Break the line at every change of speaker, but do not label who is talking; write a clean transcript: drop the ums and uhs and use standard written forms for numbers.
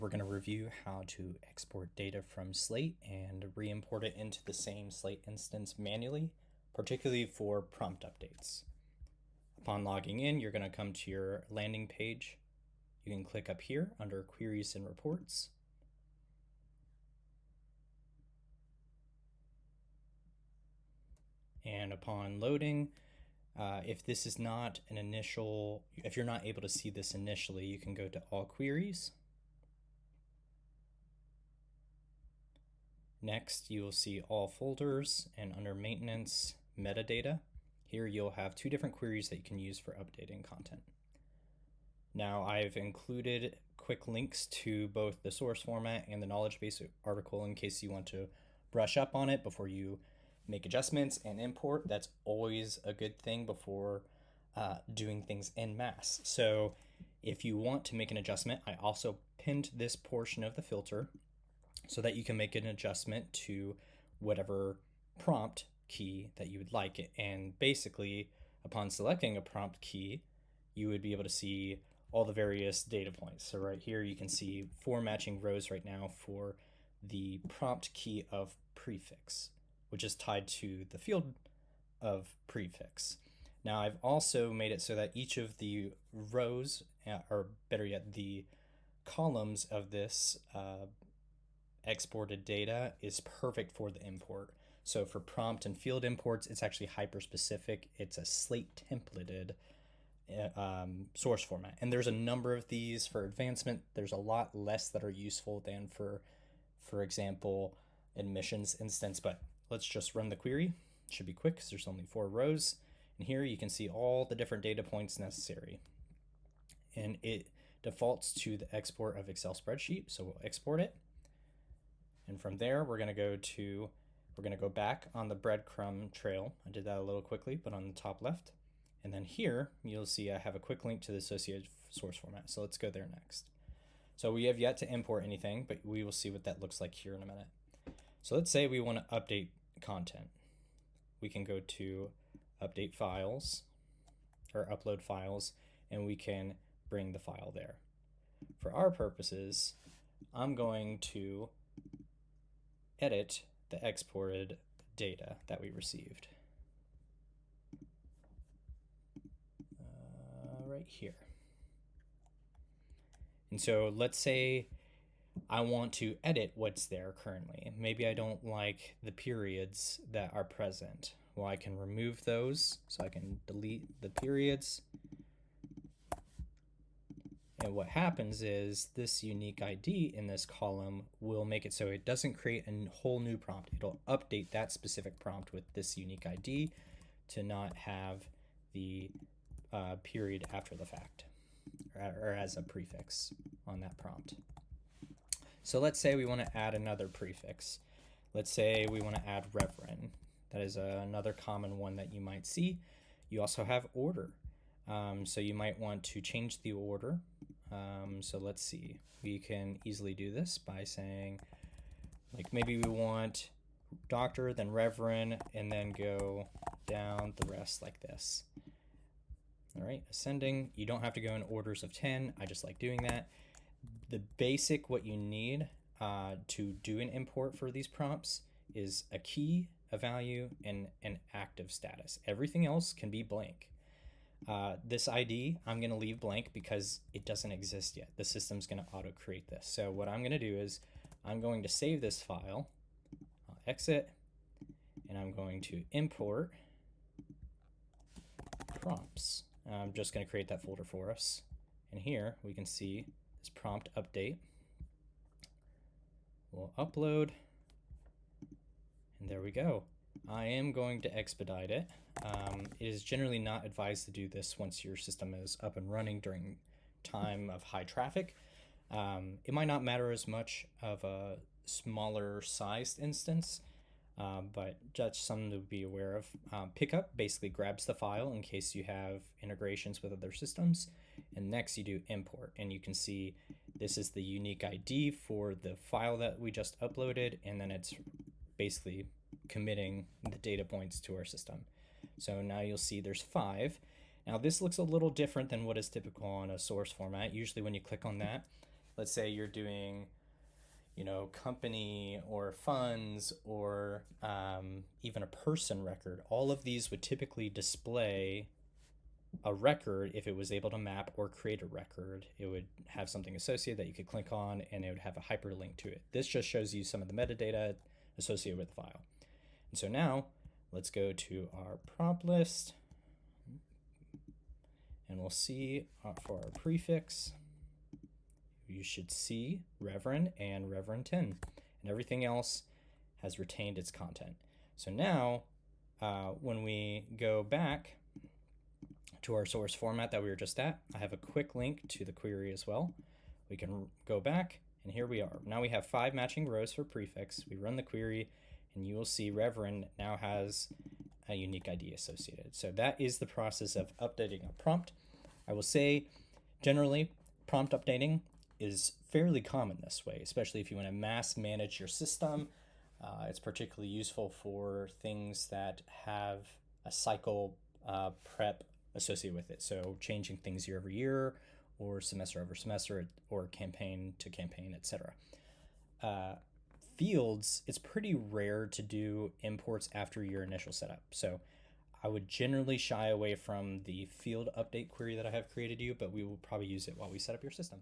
We're going to review how to export data from Slate and re-import it into the same Slate instance manually, particularly for prompt updates. Upon logging in, you're going to come to your landing page. You can click up here under Queries and Reports. And upon loading, if you're not able to see this initially, you can go to All Queries. Next, you will see all folders, and under maintenance, metadata. Here you'll have two different queries that you can use for updating content. Now I've included quick links to both the source format and the knowledge base article in case you want to brush up on it before you make adjustments and import. That's always a good thing before doing things en masse. So if you want to make an adjustment, I also pinned this portion of the filter so that you can make an adjustment to whatever prompt key that you would like it. And basically, upon selecting a prompt key, you would be able to see all the various data points. So right here, you can see 4 matching rows right now for the prompt key of prefix, which is tied to the field of prefix. Now I've also made it so that each of the rows, or better yet, the columns of this exported data is perfect for the import. So for prompt and field imports, it's actually hyper-specific. It's a Slate templated source format. And there's a number of these for advancement. There's a lot less that are useful than for example, admissions instance. But let's just run the query. It should be quick because there's only 4 rows. And here you can see all the different data points necessary. And it defaults to the export of Excel spreadsheet. So we'll export it. And from there, we're going to go back on the breadcrumb trail. I did that a little quickly, but on the top left. And then here, you'll see I have a quick link to the associated source format. So let's go there next. So we have yet to import anything, but we will see what that looks like here in a minute. So let's say we want to update content. We can go to Update Files, or Upload Files, and we can bring the file there. For our purposes, I'm going to edit the exported data that we received. Right here. And so let's say I want to edit what's there currently. Maybe I don't like the periods that are present. Well, I can remove those, so I can delete the periods. And what happens is this unique ID in this column will make it so it doesn't create a whole new prompt. It'll update that specific prompt with this unique ID to not have the period after the fact, or as a prefix on that prompt. So let's say we want to add another prefix. Let's say we want to add reverend. That is another common one that you might see. You also have order. So you might want to change the order. So let's see. We can easily do this by saying, like, maybe we want doctor, then reverend, and then go down the rest like this. All right, ascending. You don't have to go in orders of 10. I just like doing that. The basic what you need to do an import for these prompts is a key, a value, and an active status. Everything else can be blank. This ID, I'm going to leave blank because it doesn't exist yet. The system's going to auto-create this. So what I'm going to do is I'm going to save this file. I'll exit, and I'm going to import prompts. I'm just going to create that folder for us. And here we can see this prompt update. We'll upload, and there we go. I am going to expedite it. It is generally not advised to do this once your system is up and running during time of high traffic. It might not matter as much of a smaller sized instance, but just something to be aware of. Pickup basically grabs the file in case you have integrations with other systems, and next you do import, and you can see this is the unique ID for the file that we just uploaded, and then it's basically committing the data points to our system. So now you'll see there's 5. Now this looks a little different than what is typical on a source format. Usually when you click on that, let's say you're doing, company or funds or even a person record, all of these would typically display a record. If it was able to map or create a record, it would have something associated that you could click on and it would have a hyperlink to it. This just shows you some of the metadata associated with the file. And so now let's go to our prompt list and we'll see for our prefix, you should see Reverend and Reverend 10, and everything else has retained its content. So now when we go back to our source format that we were just at, I have a quick link to the query as well. We can go back and here we are. Now we have 5 matching rows for prefix. We run the query and you will see Reverend now has a unique ID associated. So that is the process of updating a prompt. I will say generally prompt updating is fairly common this way, especially if you want to mass manage your system. It's particularly useful for things that have a cycle prep associated with it. So changing things year over year or semester over semester or campaign to campaign, etc. Fields, it's pretty rare to do imports after your initial setup. So I would generally shy away from the field update query that I have created you, but we will probably use it while we set up your system.